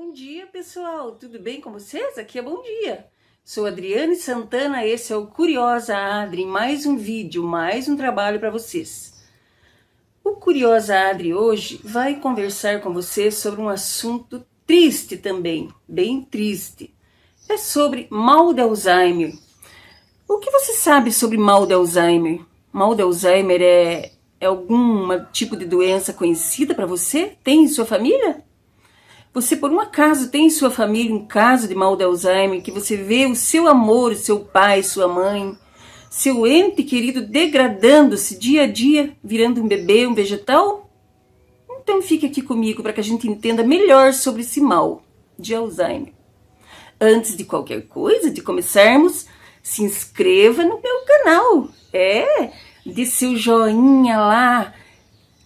Bom dia, pessoal! Tudo bem com vocês? Aqui é Bom Dia! Sou Adriane Santana, esse é o Curiosa Adri, mais um vídeo, mais um trabalho para vocês. O Curiosa Adri hoje vai conversar com vocês sobre um assunto triste também, bem triste. É sobre mal de Alzheimer. O que você sabe sobre mal de Alzheimer? Mal de Alzheimer é algum tipo de doença conhecida para você? Tem em sua família? Você, por um acaso, tem em sua família um caso de mal de Alzheimer, que você vê o seu amor, o seu pai, sua mãe, seu ente querido degradando-se dia a dia, virando um bebê, um vegetal? Então fique aqui comigo para que a gente entenda melhor sobre esse mal de Alzheimer. Antes de qualquer coisa, de começarmos, se inscreva no meu canal. Dê seu joinha lá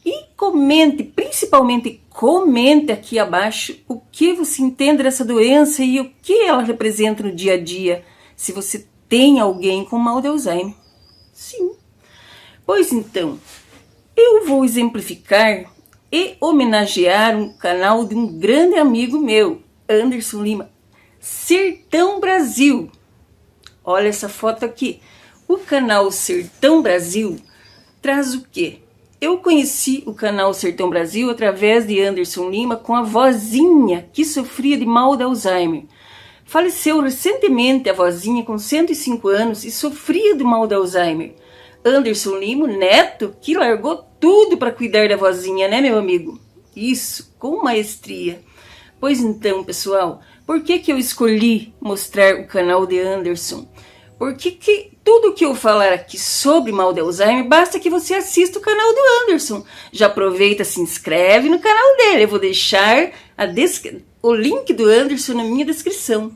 e comente, principalmente comente aqui abaixo o que você entende dessa doença e o que ela representa no dia a dia, se você tem alguém com mal de Alzheimer. Sim. Pois então, eu vou exemplificar e homenagear um canal de um grande amigo meu, Anderson Lima, Sertão Brasil. Olha essa foto aqui. O canal Sertão Brasil traz o quê? Eu conheci o canal Sertão Brasil através de Anderson Lima com a vozinha que sofria de mal de Alzheimer. Faleceu recentemente a vozinha com 105 anos e sofria de mal de Alzheimer. Anderson Lima, o neto, que largou tudo para cuidar da vozinha, né, meu amigo? Isso, com maestria. Pois então, pessoal, por que eu escolhi mostrar o canal de Anderson? Porque tudo que eu falar aqui sobre mal de Alzheimer, basta que você assista o canal do Anderson. Já aproveita, se inscreve no canal dele. Eu vou deixar o link do Anderson na minha descrição.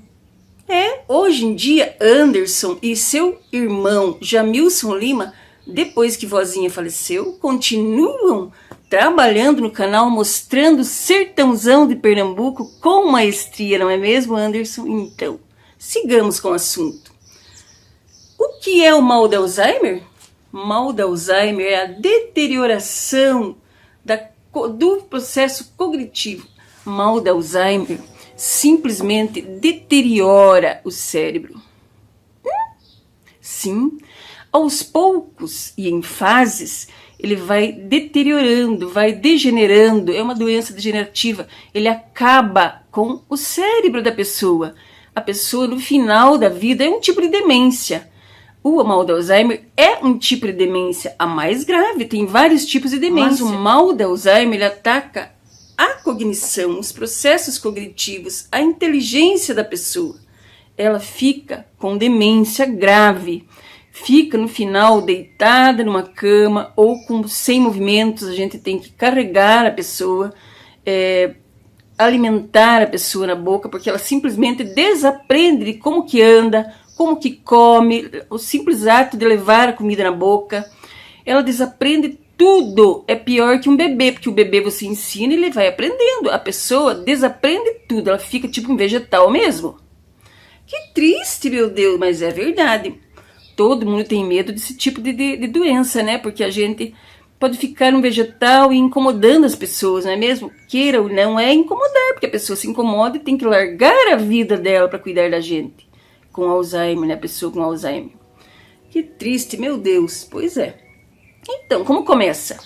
Hoje em dia, Anderson e seu irmão Jamilson Lima, depois que vozinha faleceu, continuam trabalhando no canal, mostrando o sertãozão de Pernambuco com maestria, não é mesmo, Anderson? Então, sigamos com o assunto. O que é o mal de Alzheimer? Mal de Alzheimer é a deterioração do processo cognitivo. Mal de Alzheimer simplesmente deteriora o cérebro. Sim, aos poucos e em fases, ele vai deteriorando, vai degenerando, é uma doença degenerativa. Ele acaba com o cérebro da pessoa. A pessoa, no final da vida, é um tipo de demência. O mal de Alzheimer é um tipo de demência, a mais grave, tem vários tipos de demência. Mas o mal de Alzheimer ele ataca a cognição, os processos cognitivos, a inteligência da pessoa. Ela fica com demência grave, fica no final deitada numa cama ou sem movimentos, a gente tem que carregar a pessoa, alimentar a pessoa na boca, porque ela simplesmente desaprende de como que anda, como que come, o simples ato de levar a comida na boca, ela desaprende tudo. É pior que um bebê, porque o bebê você ensina e ele vai aprendendo. A pessoa desaprende tudo, ela fica tipo um vegetal mesmo. Que triste, meu Deus, mas é verdade. Todo mundo tem medo desse tipo de doença, né? Porque a gente pode ficar um vegetal e incomodando as pessoas, não é mesmo? Queira ou não, é incomodar, porque a pessoa se incomoda e tem que largar a vida dela para cuidar da gente. Com Alzheimer, né? A pessoa com Alzheimer. Que triste, meu Deus. Pois é. Então, como começa?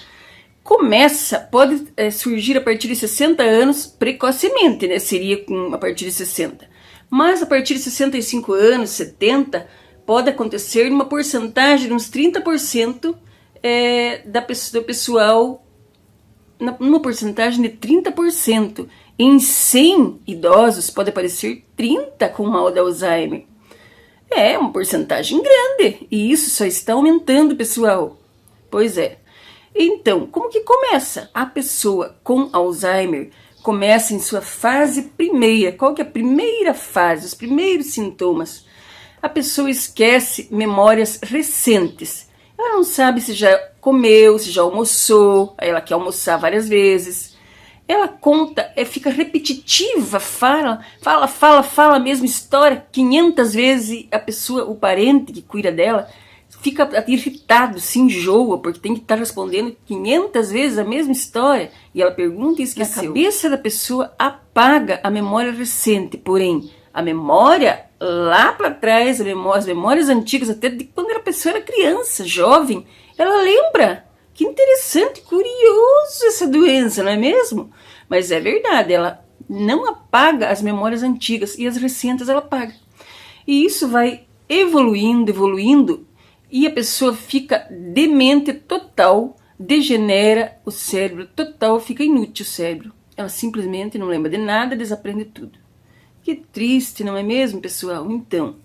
Pode surgir a partir de 60 anos precocemente, né? Seria a partir de 60. Mas a partir de 65 anos, 70, pode acontecer numa porcentagem de uns 30% do pessoal, numa porcentagem de 30%. Em 100 idosos pode aparecer 30 com mal de Alzheimer. É uma porcentagem grande e isso só está aumentando, pessoal. Pois é. Então, como que começa? A pessoa com Alzheimer começa em sua fase primeira. Qual que é a primeira fase? Os primeiros sintomas. A pessoa esquece memórias recentes. Ela não sabe se já comeu, se já almoçou, aí ela quer almoçar várias vezes. Ela conta, fica repetitiva, fala a mesma história 500 vezes e a pessoa, o parente que cuida dela, fica irritado, se enjoa, porque tem que estar respondendo 500 vezes a mesma história, e ela pergunta e esqueceu. A cabeça da pessoa apaga a memória recente, porém, a memória lá para trás, as memórias antigas, até de quando a pessoa era criança, jovem, ela lembra. Que interessante, curioso essa doença, não é mesmo? Mas é verdade, ela não apaga as memórias antigas e as recentes ela apaga. E isso vai evoluindo, e a pessoa fica demente total, degenera o cérebro total, fica inútil o cérebro. Ela simplesmente não lembra de nada, desaprende tudo. Que triste, não é mesmo, pessoal? Então,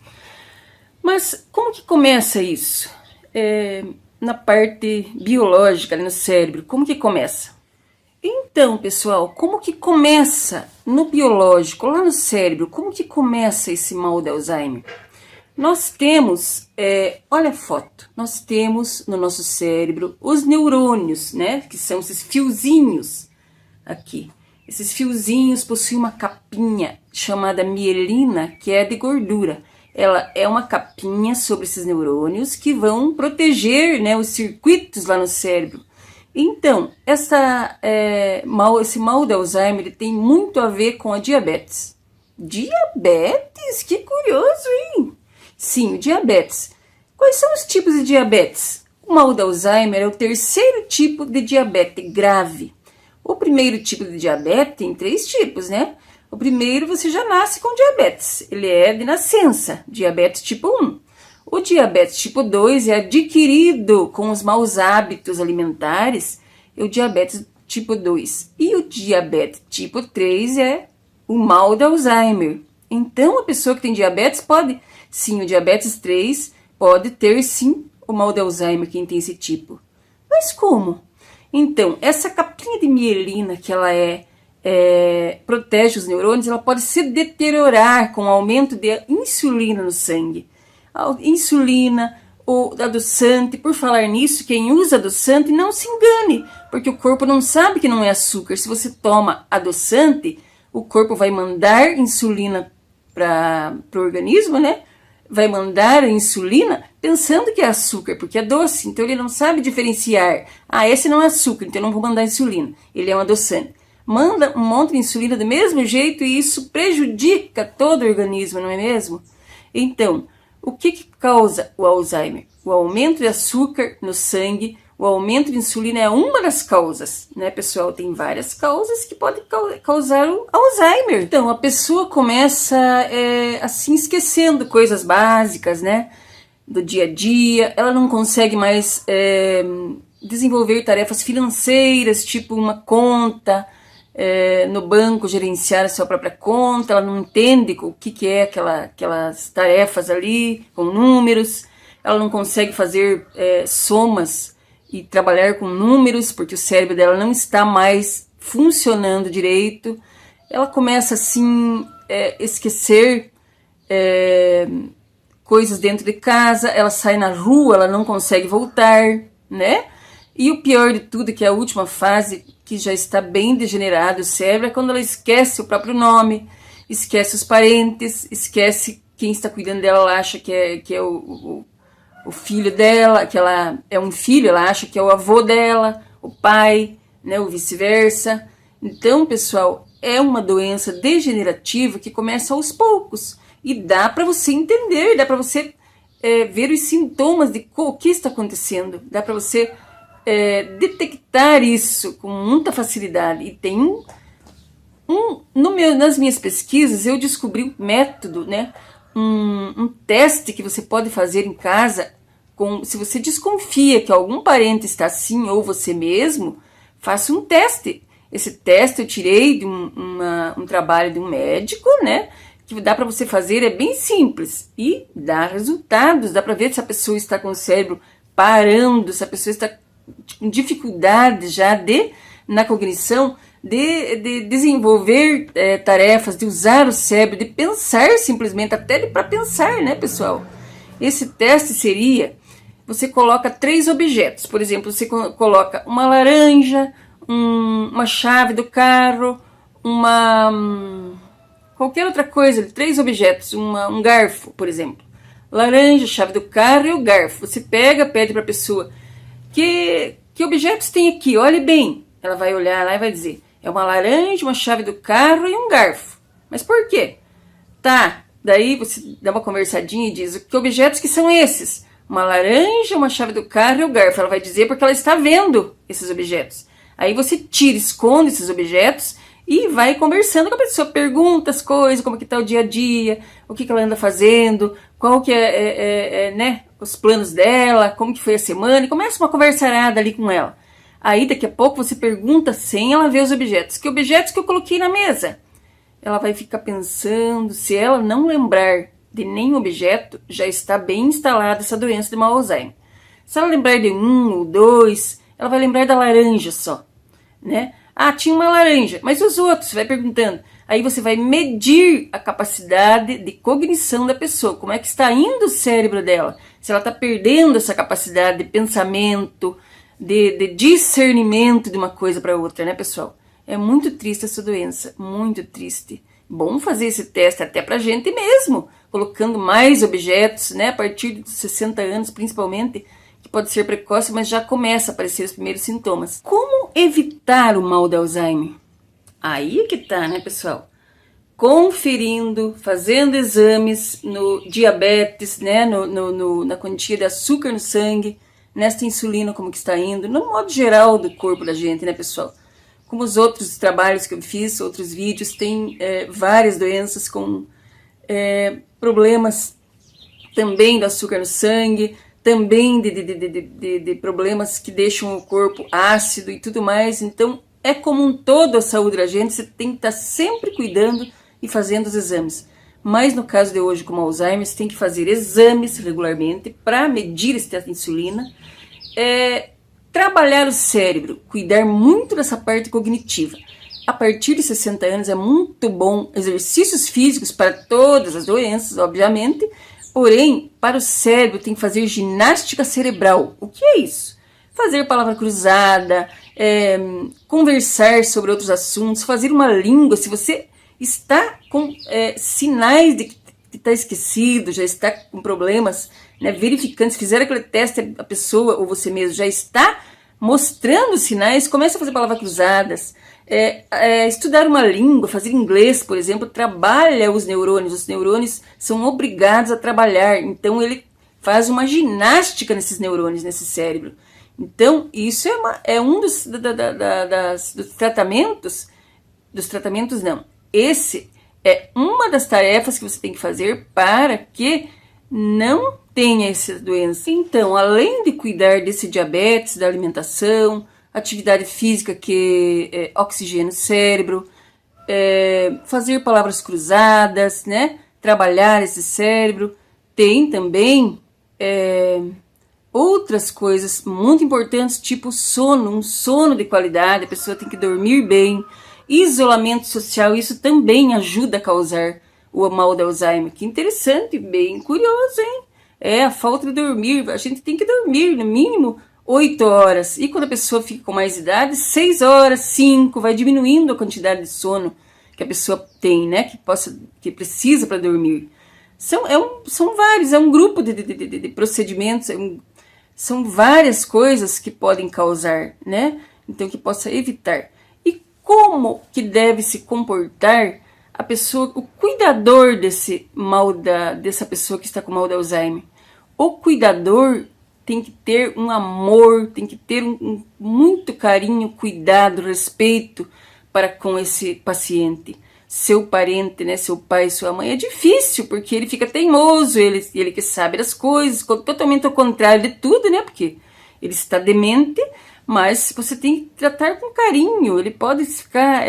mas como que começa isso? Na parte biológica, ali no cérebro, como que começa? Então, pessoal, como que começa no biológico, lá no cérebro, como que começa esse mal de Alzheimer? Nós temos, olha a foto, nós temos no nosso cérebro os neurônios, né, que são esses fiozinhos aqui. Esses fiozinhos possuem uma capinha chamada mielina, que é de gordura. Ela é uma capinha sobre esses neurônios que vão proteger, né, os circuitos lá no cérebro. Então, esse mal de Alzheimer ele tem muito a ver com a diabetes. Diabetes? Que curioso, hein? Sim, o diabetes. Quais são os tipos de diabetes? O mal de Alzheimer é o terceiro tipo de diabetes grave. O primeiro tipo de diabetes tem 3 tipos, né? O primeiro, você já nasce com diabetes. Ele é de nascença, diabetes tipo 1. O diabetes tipo 2 é adquirido com os maus hábitos alimentares, é o diabetes tipo 2. E o diabetes tipo 3 é o mal de Alzheimer. Então, a pessoa que tem diabetes pode, sim, o diabetes 3 pode ter, sim, o mal de Alzheimer, quem tem esse tipo. Mas como? Então, essa capinha de mielina que ela protege os neurônios, ela pode se deteriorar com o aumento de insulina no sangue. A insulina ou adoçante, por falar nisso, quem usa adoçante não se engane, porque o corpo não sabe que não é açúcar. Se você toma adoçante, o corpo vai mandar insulina para o organismo, né? Vai mandar a insulina pensando que é açúcar, porque é doce, então ele não sabe diferenciar. Esse não é açúcar, então eu não vou mandar insulina, ele é um adoçante. Manda um monte de insulina do mesmo jeito e isso prejudica todo o organismo, não é mesmo? Então, o que causa o Alzheimer? O aumento de açúcar no sangue, o aumento de insulina é uma das causas, né, pessoal? Tem várias causas que podem causar o Alzheimer. Então, a pessoa começa assim, esquecendo coisas básicas, né, do dia a dia, ela não consegue mais desenvolver tarefas financeiras, tipo uma conta, no banco, gerenciar a sua própria conta, ela não entende o que é aquelas tarefas ali, com números, ela não consegue fazer somas e trabalhar com números, porque o cérebro dela não está mais funcionando direito, ela começa assim, esquecer coisas dentro de casa, ela sai na rua, ela não consegue voltar, né? E o pior de tudo, que é a última fase, que já está bem degenerado o cérebro, é quando ela esquece o próprio nome, esquece os parentes, esquece quem está cuidando dela, ela acha que é o filho dela, que ela é um filho, ela acha que é o avô dela, o pai, né, ou vice-versa. Então, pessoal, é uma doença degenerativa que começa aos poucos, e dá para você entender, dá para você ver os sintomas de o que está acontecendo, dá para você detectar isso com muita facilidade. E tem nas minhas pesquisas eu descobri um método, né, um teste que você pode fazer em casa, se você desconfia que algum parente está assim ou você mesmo, faça um teste. Esse teste eu tirei de um trabalho de um médico, né, que dá para você fazer, é bem simples e dá resultados, dá para ver se a pessoa está com o cérebro parando, se a pessoa está com dificuldade já na cognição, de desenvolver tarefas, de usar o cérebro, de pensar simplesmente, até para pensar, né, pessoal? Esse teste seria, você coloca 3 objetos, por exemplo, você coloca uma laranja, uma chave do carro, qualquer outra coisa, 3 objetos, um garfo, por exemplo. laranja, chave do carro e o garfo. Você pega, pede para a pessoa, que objetos tem aqui? Olhe bem. Ela vai olhar lá e vai dizer, é uma laranja, uma chave do carro e um garfo. Mas por quê? Tá, daí você dá uma conversadinha e diz, que objetos que são esses? Uma laranja, uma chave do carro e o garfo. Ela vai dizer porque ela está vendo esses objetos. Aí você tira, esconde esses objetos e vai conversando com a pessoa. Pergunta as coisas, como que está o dia a dia, o que ela anda fazendo, qual que né, os planos dela, como que foi a semana. E começa uma conversarada ali com ela. Aí daqui a pouco você pergunta sem ela ver os objetos. Que objetos que eu coloquei na mesa? Ela vai ficar pensando, se ela não lembrar de nenhum objeto, já está bem instalada essa doença de mau Alzheimer. Se ela lembrar de um ou dois, ela vai lembrar da laranja só, né? Ah, tinha uma laranja, mas os outros? Você vai perguntando. Aí você vai medir a capacidade de cognição da pessoa, como é que está indo o cérebro dela, se ela está perdendo essa capacidade de pensamento, de discernimento de uma coisa para outra, né, pessoal? É muito triste essa doença, muito triste. Bom fazer esse teste até pra gente mesmo, colocando mais objetos, né, a partir dos 60 anos principalmente, que pode ser precoce, mas já começa a aparecer os primeiros sintomas. Como evitar o mal de Alzheimer? Aí é que tá, né, pessoal? Conferindo, fazendo exames no diabetes, né, na quantia de açúcar no sangue, nesta insulina, como que está indo, no modo geral do corpo da gente, né, pessoal? Como os outros trabalhos que eu fiz, outros vídeos, tem várias doenças com problemas também do açúcar no sangue, também de problemas que deixam o corpo ácido e tudo mais. Então, é como um todo a saúde da gente, você tem que estar sempre cuidando e fazendo os exames. Mas no caso de hoje, como Alzheimer, você tem que fazer exames regularmente para medir essa insulina, trabalhar o cérebro, cuidar muito dessa parte cognitiva. A partir de 60 anos é muito bom exercícios físicos para todas as doenças, obviamente, porém, para o cérebro tem que fazer ginástica cerebral. O que é isso? Fazer palavra cruzada, conversar sobre outros assuntos, fazer uma língua. Se você está com sinais de que está esquecido, já está com problemas, né, verificando, se fizer aquele teste, a pessoa ou você mesmo já está mostrando sinais, comece a fazer palavras cruzadas, estudar uma língua, fazer inglês, por exemplo, trabalha os neurônios são obrigados a trabalhar, então ele faz uma ginástica nesses neurônios, nesse cérebro. Então, isso é um dos tratamentos não, esse é uma das tarefas que você tem que fazer para que não tenha essa doença. Então, além de cuidar desse diabetes, da alimentação, atividade física que oxigena o cérebro, fazer palavras cruzadas, né? Trabalhar esse cérebro, tem também outras coisas muito importantes, tipo sono, um sono de qualidade, a pessoa tem que dormir bem, isolamento social, isso também ajuda a causar o mal de Alzheimer. Que interessante, bem curioso, hein? A falta de dormir, a gente tem que dormir no mínimo 8 horas, e quando a pessoa fica com mais idade, 6 horas, 5, vai diminuindo a quantidade de sono que a pessoa tem, né, que precisa para dormir. São vários, é um grupo de procedimentos, são várias coisas que podem causar, né, então que possa evitar. E como que deve se comportar a pessoa, o cuidador dessa pessoa que está com mal de Alzheimer? O cuidador tem que ter um amor, tem que ter muito carinho, cuidado, respeito para com esse paciente. Seu parente, né, seu pai, sua mãe, é difícil, porque ele fica teimoso, ele que sabe das coisas, totalmente ao contrário de tudo, né, porque ele está demente, mas você tem que tratar com carinho, ele pode ficar,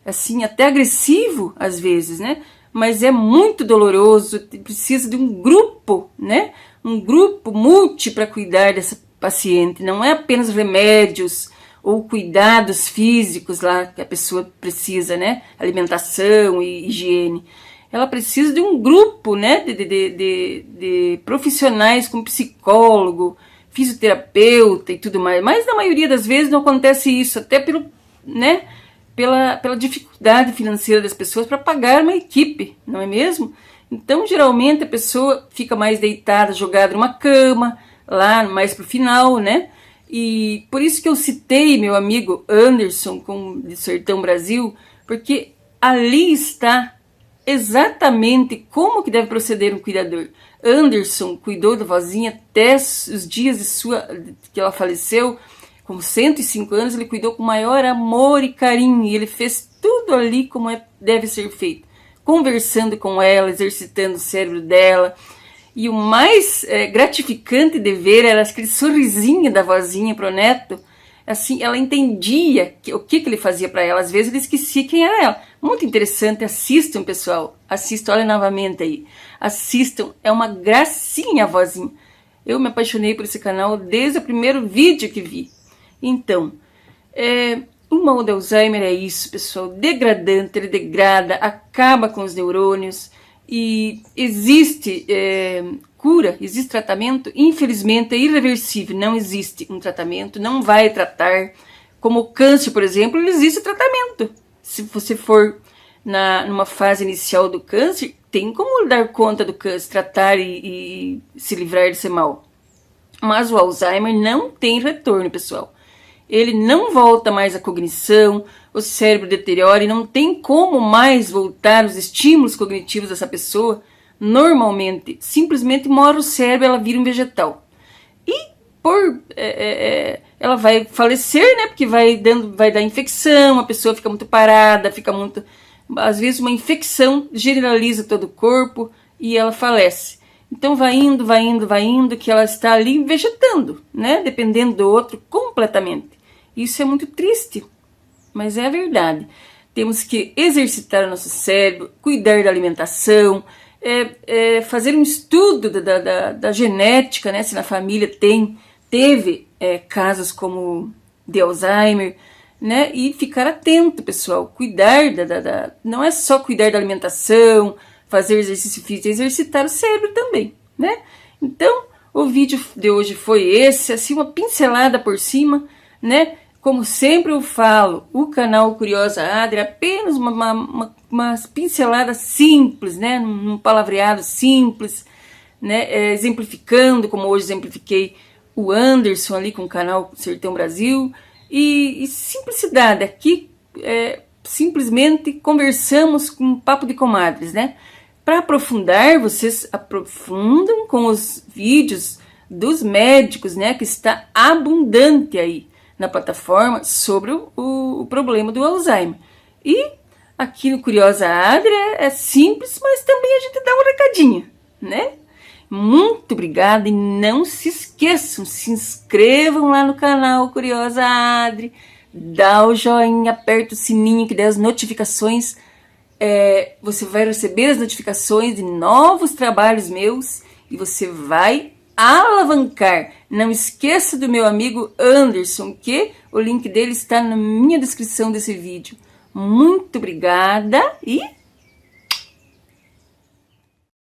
assim, até agressivo às vezes, né, mas é muito doloroso, precisa de um grupo, né, um grupo multi para cuidar dessa paciente, não é apenas remédios ou cuidados físicos lá que a pessoa precisa, né, alimentação e higiene. Ela precisa de um grupo, né, de profissionais como psicólogo, fisioterapeuta e tudo mais, mas na maioria das vezes não acontece isso, até pela dificuldade financeira das pessoas para pagar uma equipe, não é mesmo? Então, geralmente, a pessoa fica mais deitada, jogada numa cama, lá mais pro final, né? E por isso que eu citei meu amigo Anderson, de Sertão Brasil, porque ali está exatamente como que deve proceder um cuidador. Anderson cuidou da vozinha até os dias que ela faleceu, com 105 anos, ele cuidou com maior amor e carinho, e ele fez tudo ali como deve ser feito, conversando com ela, exercitando o cérebro dela. E o mais gratificante de ver era aquele sorrisinho da vozinha pro neto. Assim, ela entendia o que ele fazia para ela. Às vezes ele esquecia quem era ela. Muito interessante. Assistam, pessoal. Assistam, olha novamente aí. Assistam. É uma gracinha a vozinha. Eu me apaixonei por esse canal desde o primeiro vídeo que vi. Então, o mal do Alzheimer é isso, pessoal. Degradante, ele degrada, acaba com os neurônios. E existe cura, existe tratamento, infelizmente é irreversível, não existe um tratamento, não vai tratar, como o câncer, por exemplo, existe tratamento. Se você for numa fase inicial do câncer, tem como dar conta do câncer, tratar e se livrar desse mal. Mas o Alzheimer não tem retorno, pessoal. Ele não volta mais à cognição, o cérebro deteriora e não tem como mais voltar os estímulos cognitivos dessa pessoa. Normalmente, simplesmente morre o cérebro, ela vira um vegetal. E ela vai falecer, né? Porque vai dar infecção, a pessoa fica muito parada, às vezes uma infecção generaliza todo o corpo e ela falece. Então vai indo, que ela está ali vegetando, né? Dependendo do outro completamente. Isso é muito triste, mas é a verdade. Temos que exercitar o nosso cérebro, cuidar da alimentação, fazer um estudo da genética, né? Se na família teve casos como de Alzheimer, né? E ficar atento, pessoal. Cuidar não é só cuidar da alimentação, fazer exercício físico, exercitar o cérebro também, né? Então, o vídeo de hoje foi esse, assim, uma pincelada por cima, né? Como sempre eu falo, o canal Curiosa Adri é apenas uma pincelada simples, né? Num palavreado simples, né? Exemplificando, como hoje exemplifiquei o Anderson ali com o canal Sertão Brasil. E simplicidade, aqui simplesmente conversamos com um papo de comadres, né? Para aprofundar, vocês aprofundam com os vídeos dos médicos, né? Que está abundante aí na plataforma sobre o problema do Alzheimer. E aqui no Curiosa Adri é simples, mas também a gente dá um recadinho, né? Muito obrigada e não se esqueçam, se inscrevam lá no canal Curiosa Adri, dá o joinha, aperta o sininho que dá as notificações, você vai receber as notificações de novos trabalhos meus e você vai alavancar. Não esqueça do meu amigo Anderson, que o link dele está na minha descrição desse vídeo. Muito obrigada e